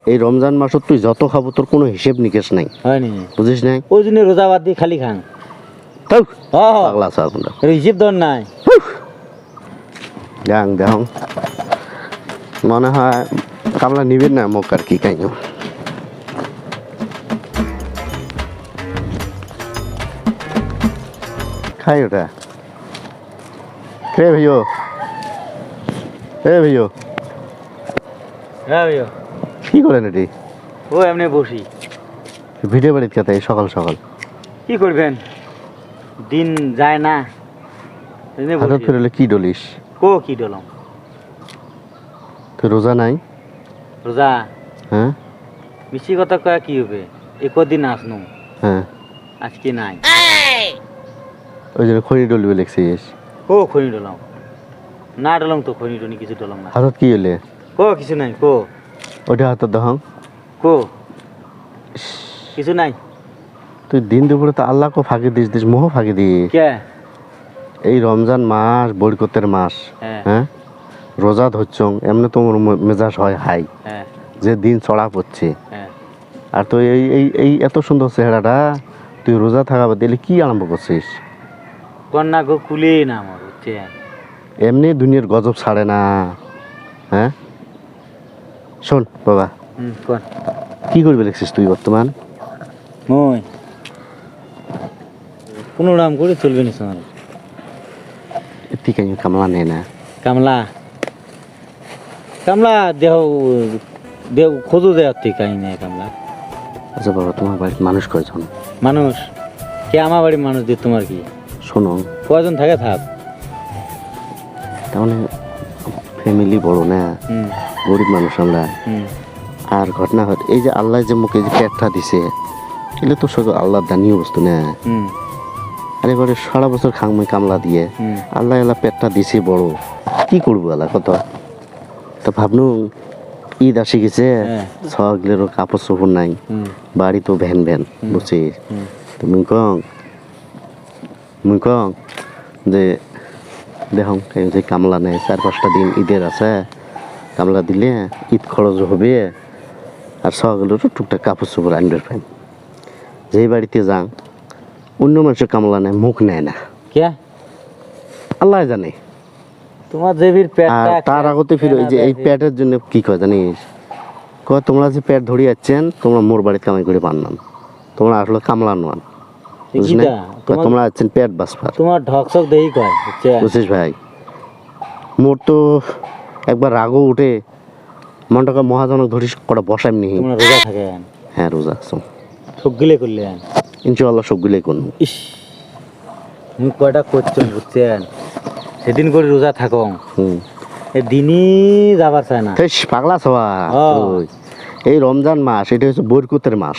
এই রমজান মাসত তুই যত খাবো তোর কোনো হিসেব নিকেশ নাই, হয় নি? বুঝিস নাই? ওই জন্য রোজা বাদ দিয়ে খালি খান। তাও হ্যাঁ পাগলা আছে আপনার। হিসেব ধর নাই। দেখ দেখ মনে হয় কামলা নিবেন না মোক আর কি কাই খাই ওটা রে ভাইও, এ ভাইও হ্যাঁ ভাইয়া, কি করেন এটি? ও এমনি বসি। ভিডিও বাড়িতে খেতে সকাল সকাল কি করবেন, দিন যায় না। এমনি বসি। হাতত ফেরলে কি ডলিস? কো কি ডলম? তুই রোজা নাই? রোজা হ্যাঁ মিষ্টি কথা কয়া কি হবে, একদিন আসনু হ্যাঁ, আজকে নাই। ওই জন্য খড়ি ডলবে লেগছিস। কো খনি ডলম না, ডলম তো খনি টনি কিছু ডলম না। হাতত কি হলে? কো কিছু নাই। কো ওটা হাতত দহং। কো কিছু নাই। তুই দিন দুপুরে তো আল্লাহকে ফাঁকি দিস মোহ ফাঁকি দিস। কে? এই রমজান মাস বরকতের মাস, হ্যাঁ হ্যাঁ রোজা ধরছং এমনি তোমার মেজাজ হয় হাই, হ্যাঁ যে দিন চড়া পড়ছে। হ্যাঁ। আর তুই এই এই এই এত সুন্দর চেহারাটা তুই রোজা থাকাবার দিলে কি আরম্ভ করছিস? কন্যা গো কুলে না আমার হচ্ছে। এমনি দুনিয়ার গজব ছাড়ে না। হ্যাঁ শোন বাবা, কোন কি করবে লেগছিস তুই বর্তমান? মই কোনো নাম করে চলবে না তোমার। ঠিক আছে, কামলা নেই না। কামলা কামলা দেহ দেহ খোঁজো দেওয়ার থেকে নেই কামলা। আচ্ছা বাবা, তোমার বাড়িতে মানুষ কয়জন? মানুষ কে? আমার বাড়ির মানুষ দিয়ে তোমার কি? শোনো, কয়জন থাকে থাক। তার মানে ফ্যামিলি বড় না, হুম গরিব মানুষ আমরা। হুম আর ঘটনা হয় এই যে আল্লাহ যে মুখে যে পেটটা দিছে, এগুলো তো সব আল্লাহর দানীয় বস্তু না। হুম আর এবারে সারা বছর খাংমই কামলা দিয়ে হুম আল্লাহ আল্লাহ পেটটা দিছে বড়, কি করবো আল্লাহ কত? তো ভাবনু ঈদ আসি গেছে, হ্যাঁ। সগলেরও কাপড় চোপড় নাই, হুম বাড়ি তো ভ্যান ভ্যান বুঝছিস। হুম তো মুই কং যে দেখুন যে কামলা নেই, 4-5টা দিন ঈদের আছে, কামলা দিলে ঈদ খরচ হবে, আর সগলেরও টুকটাক কাপড় চোপড় আনবে ফ্যান। যেই বাড়িতে যান অন্য মানুষের কামলা নেয়, মুখ নেয় না, কে? আল্লাহ জানে। তোমার দেবীর আর পেটটা তার আগতে ফিরে ওই যে এই পেটের জন্য কি কয় জানিস, কয় তোমরা যে পেট ধরে যাচ্ছেন তোমরা মোর বাড়িতে কামাই করে পান, তোমরা আসলে কামলা নোয়ান, বুঝিস না? তোমরা আছেন পেট বাসপার, তোমার ঢকসক দেই কয় বুঝছে? বুঝছিস ভাই? মোর তো একবার রাগও উঠে মনটাকে মহাজনক ধরিস কটা বসাই নি। তোমরা রোজা থাকে হ্যাঁ রোজা আছো, সবগুলো করলেন ইনশাআল্লাহ সবগুলোই করবো। ইস মুই কয়টা করছেন বুঝছেন, সেদিন করে রোজা থাকো দিনই যাবার চায় না। পাগলা সবা। হ্যাঁ। এই রমজান মাস এটা হচ্ছে বরকতের মাস।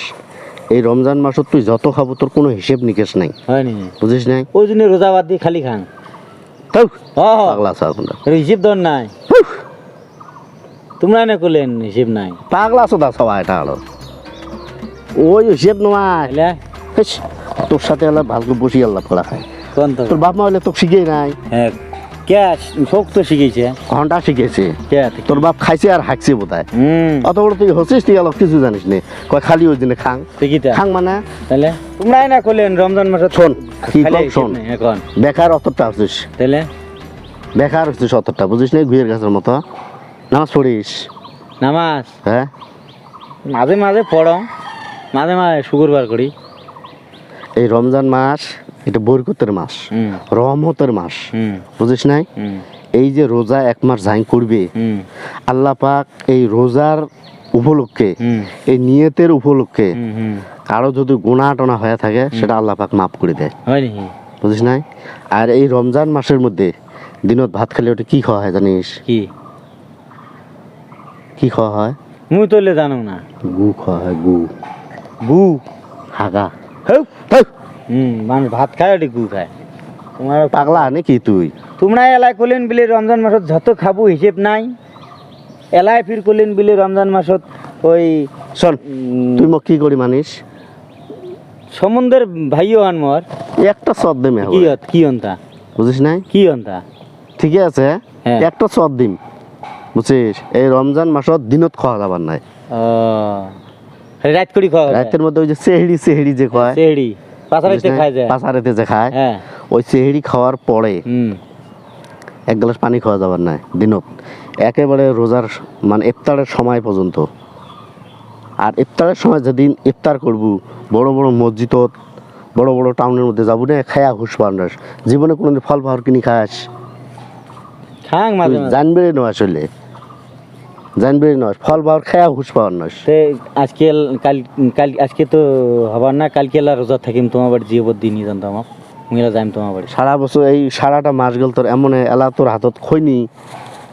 এই রমজান মাসত তুই যত খাবো তোর কোনো হিসেব নিকেশ নাই, হয় নি? বুঝিস নাই? ওই জন্য রোজা বাদ দিয়ে খালি খান। তাও হ্যাঁ পাগলা সব আপনার। হিসেব ধর নাই। তোমরা না করলেন হিসেব নাই। পাগলা সদা সবা এটা হলো ওই হিসেব নয়। তাইলে তোর সাথে আল্লাহ ভালো বসি আল্লাহ করা খায়। কোন তো? তোর বাপ মা হলে তোকে শিখেই নাই। হ্যাঁ কে শোক তো শিখেছে? ঘন্টা শিখেছে। কে? তোর বাপ খাইছে আর হাঁকছে বোধ হয়। হুম অত বড় তুই হচ্ছিস, তুই আলো কিছু জানিস নে। কয় খালি ওই দিনে খাং ঠিকইটা। খাং মানে তাহলে তোমরাই না করলেন রমজান মাসে? শোন কি খালি কম হিসেব শোন, নেই এখন। বেকার অতটা হচ্ছিস, তাহলে বেকার হচ্ছিস অতটা, বুঝিস না? ঘুয়ের গাছের মতো নামাজ পড়িস। নামাজ হ্যাঁ মাঝে মাঝে পড়ো, মাঝে মাঝে শুক্রবার করি। এই রমজান মাস এটা বরকতের মাস, হুম রহমতের মাস, হুম বুঝিস নাই? হুম এই যে রোজা 1 মাস যাই করবে, হুম আল্লাহ পাক এই রোজার উপলক্ষে, হুম এই নিয়তের উপলক্ষে হুম হুম কারো যদি গুনাহ টনা হয়ে থাকে সেটা আল্লাহ পাক মাফ করে দেয়, হয় নাকি? বুঝিস নাই? আর এই রমজান মাসের মধ্যে দিনত ভাত খেলে ওটা কি খাওয়া হয় জানিস? কি কি খাওয়া হয়? মুই তোলে জানো না। গু খাওয়া হয়, গু, গু হাগা। হেউ, মানুষ ভাত খায় ওটি গু খায়। তোমার পাগলা নাকি তুই? তোমরা এলাই করলেন বিলে রমজান মাসত যত খাবো হিসেব নাই। এলাই ফির করলেন বিলে রমজান মাসত ওই শোন তুই মোক কি করি মানিস? সমুদ্রের ভাইও আনমর একটা সদ দেমে কি কি অন্তা, বুঝিস নাই? কি অন্তা? ঠিকই আছে, হ্যাঁ। একটা সদ দিম, বুঝছিস? এই রমজান মাসত দিনত খাওয়া যাবার নাই, রাত করি খাওয়া রাতের মধ্যে ওই যে সেহড়ি যে কয় সেহড়ি পাছাড়াইতে খায় যায় পাছাড়েতে যে খায় হ্যাঁ ওই সেহড়ি খাওয়ার পরে এক গ্লাস পানি খাওয়া যাবার নাই দিনত একেবারে রোজার মানে ইফতারের সময় পর্যন্ত। আর ইফতারের সময় যেদিন ইফতার করবো বড় বড় মসজিদত বড় বড় টাউনের মধ্যে যাবো না খায়া হুশ পান্ডাস জীবনে কোনোদিন ফল পাহাড় কিনি খাস খাং মাঝে মাঝে জানবে নয় আসলে জানবে নয় ফল পাহাড় খায়া হুশ পাওয়ার নয়। তে আজকে কাল কাল আজকে তো হবার না কালকে এলা রোজা থাকিম তোমার বাড়ি যে বদি নিয়ে জানতো আমার মেলা যাইম তোমার বাড়ি সারা বছর এই সারাটা মাস গেল তোর এমন এলা তোর হাতত খইনি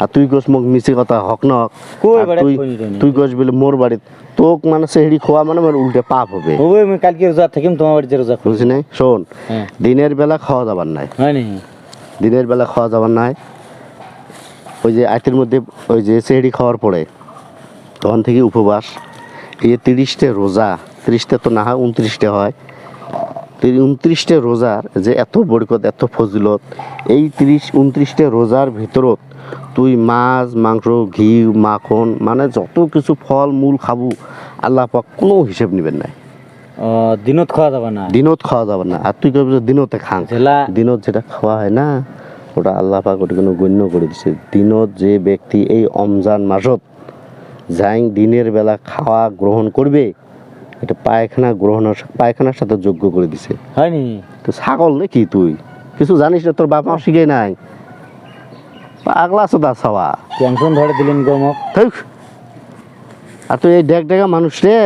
আর তুই গোস মোক মিছে কথা হক নক কই আর বাড়ি তুই খইনি টইনি। তুই গোস বলে মোর বাড়িত তোক মানে সেহড়ি খোয়া মানে আমার উল্টে পাপ হবে ওই আমি কালকে রোজা থাকিম তোমার বাড়ি যে রোজা করি বুঝছি নাই শোন হ্যাঁ দিনের বেলা খাওয়া যাবার নাই হয় নি দিনের বেলা খাওয়া যাবার নাই ওই যে আইতের মধ্যে ওই যে সেহড়ি খাওয়ার পরে তখন থেকে উপবাস এই যে 30টে রোজা 30টা তো না হয় 29টে হয় 29টে রোজার যে এত বরকত এত ফজিলত এই 29টে রোজার ভিতরত তুই মাছ মাংস ঘি মাখন মানে যত কিছু ফল মূল খাবো আল্লাহ পাক কোনো হিসেব নেবেন নাই দিনত খাওয়া যাবে না দিনত খাওয়া যাবে না আর তুই কবি দিনতে খান জেলা দিনত যেটা খাওয়া হয় না ওটা আল্লাহ পাক ওটা কোনো গণ্য করে দিছে দিনত যে ব্যক্তি এই রমজান মাসত যাই দিনের বেলা খাওয়া গ্রহণ করবে এটা পায়খানার সাথে যোগ্য করে দিছে। হয় নি তো ছাগল নাকি তুই কিছু জানিস না তোর বাপ মা শিখে নাই পাগলা চোদা ছাওয়া টেনশন ধরে দিলেন গমক থাক। আর তুই এই ডেক ডেকা মানুষ রে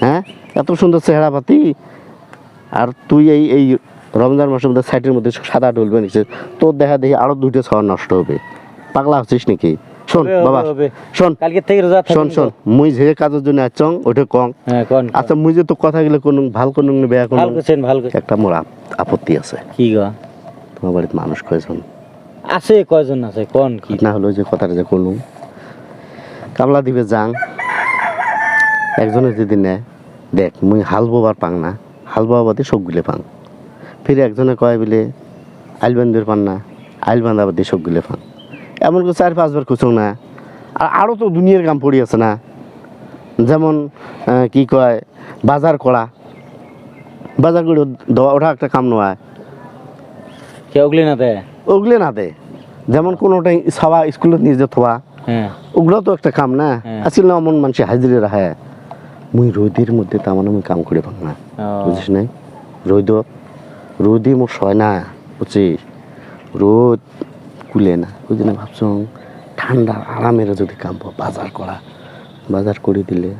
হ্যাঁ এত সুন্দর চেহারা পাতি আর তুই এই এই রমজান মাসের মধ্যে সাইটের মধ্যে সাদা ডলবে নিচ্ছে তোর দেখা দেখি আরো 2টে ছাওয়া নষ্ট হবে পাগলা হচ্ছিস নাকি শোন হবে, বাবা হবে। শোন কালকে থেকে রোজা থাকিম শোন শোন মুই যে কাজের জন্য আসছং ওটা কম হ্যাঁ কোন আচ্ছা মুই যে তো কথা গেলে কোন ভাল কোন বেয়া কোন ভাল করছেন ভাল করছেন একটা মোর আপত্তি আছে কি গো তোমার বাড়িতে মানুষ কয়জন আছে কয়জন আছে কোন কি না হলো যে কথাটা যে করলুম কামলা দিবে যাং একজনে যদি নেয় দেখ মুই হাল বোবার পাং না হাল বোয়া বাদে সবগুলো পাং ফির একজনে কয় বলে আইল বান্ধবের পান না আইল বান্ধা বাদে সবগুলো পাং এমন করে 4-5 বার খুঁজো না আর আরও তো দুনিয়ার কাম পড়ি আছে না যেমন কি কয় বাজার করা বাজার করে দেওয়া ওটা একটা কাম নয় কে ওগুলি না দে ওগুলো না দে যেমন কোনোটাই সবা স্কুলত নিজে থোয়া হ্যাঁ ওগুলো তো একটা কাম না হ্যাঁ। আসলে না এমন মানুষ হাজিরে রাখে মুই রোদের মধ্যে তেমন আমি কাম করে পাং না বুঝিস নাই রোদে মোর সয় না বুঝছিস রোদ কুলে না ওই জন্য ভাবছ ঠান্ডা আরামের যদি কাম পাও বাজার করে দিলে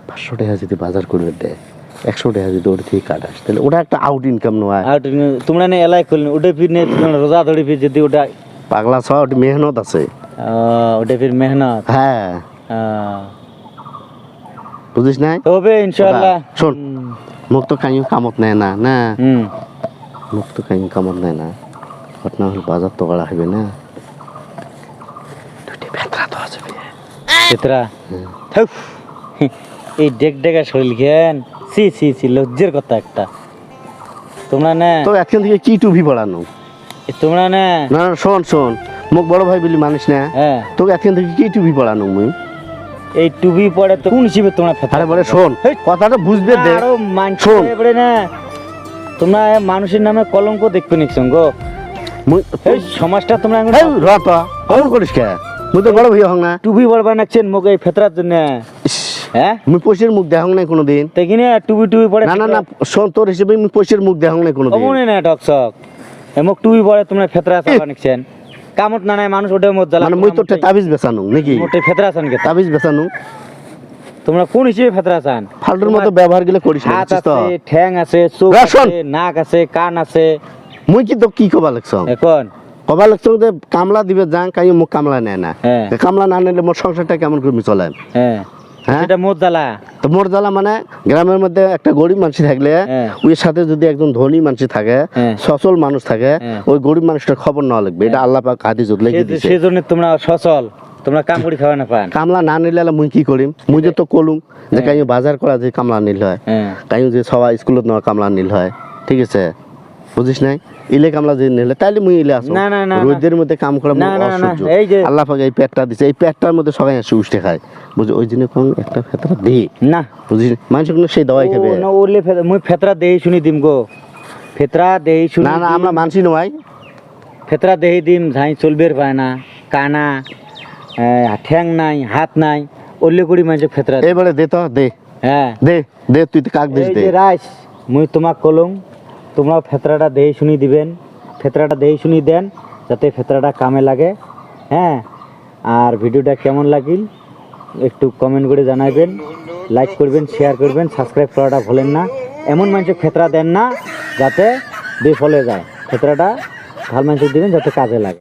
500 টাকা যদি বাজার করে দেয় 100 টাকা যদি ওর থেকে কাটাস তাহলে ওটা একটা আউট ইনকাম নয় আর তোমরা নে এলাই করলেন ওটা ফির নে তোমরা রোজা ধরে ফির যদি ওটা পাগলা ছ ওটা মেহনত আছে ওটা ফির মেহনত হ্যাঁ বুঝিস নাই হবে ইনশাআল্লাহ শোন মুখ তো কাইও কামত নেয় না না হুম মুখ তো কাইও কামত নেয় না ঘটনা হল বাজার তো করা হবে না দুটি ভেতরা তো আসবে কেতরা থাক এই ডেক ডেকা শরীর জ্ঞান সি সি সি লজ্জের কথা একটা তোমরা না তো এখন থেকে কি টুপি পড়ানো তোমরা না না না শোন মুখ বড় ভাই বলি মানিস না হ্যাঁ তোকে এখন থেকে কি টুপি পড়ানো মুই এই টুপি পরে তো কোন হিসেবে তোমরা ফেতা আরে বলে শোন কথাটা বুঝবে দে আরো মানছে শোন। পড়ে না তোমরা মানুষের নামে কলঙ্ক দেখবে নিকছং গো মুই এই সমাজটা তোমরা এখন এই রতা অন করিস কে মুই তো বড় ভাই হং না টুপি বড় বানাচ্ছেন মুখ এই ফেতরার জন্য ইস, হ্যাঁ মুই পয়সার মুখ দেখাং নাই কোনোদিন তাই কিনে টুপি টুপি পরে না না না শোন তোর হিসেবে মুই পয়সার মুখ দেখাং নাই কোনোদিন অমনে না টকসক এমক টুপি পরে তোমরা ফেতরা চাপা নিকছেন কামত না নাই মানুষ ওটা মত জ্বালা মানে মুই তোর তাবিজ বেচানো নাকি মোটে ফেতরা চান কে তাবিজ বেচানো তোমরা কোন হিসেবে ফেতরা চান ফালতুর মতো ব্যবহার গেলে করিস না হাত বুঝছিস তো আছে ঠ্যাং আছে চোখ রাশন। আছে নাক আছে কান আছে মুই কি তো কি কবা লাগছ এখন কবা লাগছ যে কামলা দিবে যাং কাই মুখ কামলা নেয় না হ্যাঁ। তা কামলা না নিলে মোর সংসারটা কেমন করে চলে হ্যাঁ হ্যাঁ এটা মত জ্বালা তো মোর জ্বালা মানে গ্রামের মধ্যে একটা গরিব মানুষ থাকলে হ্যাঁ। ওর সাথে যদি একজন ধনী মানুষ থাকে হ্যাঁ। সচল মানুষ থাকে হ্যাঁ। ওই গরিব মানুষটার খবর নেওয়া লাগবে এটা আল্লাহ পাক হাদিসত লিখে দিয়েছে সেজন্য তোমরা সচল তোমরা কাম করে খাওয়া না পান কামলা না নিলে মুই কি করিম মুই যে তো কলুম যে কাইও বাজার করা যে কামলা নিল হয় হ্যাঁ কাইও যে সবাই স্কুলত নেওয়া কামলা নিল হয় ঠিক আছে বুঝিস নাই ইলে কামলা যে নিলে তাইলে মুই ইলে আসো না, না, না, না। রোদের মধ্যে কাম করা না, না, না, অসহ্য এই যে- আল্লাহ পাক এই পেটটা দিছে এই পেটটার মধ্যে সবাই এসে উঠে খায় বুঝি ওই জন্য কোন একটা ফেতরা দে না বুঝিস মানুষ কোনো সেই দাওয়াই খাবে ও না ওলে মুই ফেতরা দেই শুনি দিম গো ফেতরা দেই শুনি না না আমরা মানসি নয় ফেতরা দেই দিম ঝাই চলবের পায় না কানা ঠ্যাং নাই হাত নাই ওলে করি মানুষ ফেতরা দেয়। এবারে দে তো দে হ্যাঁ দে দে তুই তো কাক দিস এই দে যে রাইস মুই তোমাক কলম তোমরা ফেতরাটা দেই শুনি দিবেন ফেতরাটা দেই শুনি দেন যাতে ফেতরাটা কামে লাগে হ্যাঁ আর ভিডিওটা কেমন লাগিল একটু কমেন্ট করে জানাবেন লাইক করবেন শেয়ার করবেন সাবস্ক্রাইব করাটা ভুলেন না এমন মানুষের ফেতরা দেন না যাতে বিফলে যায় ফেতরাটা ভালো মানুষের দিবেন যাতে কাজে লাগে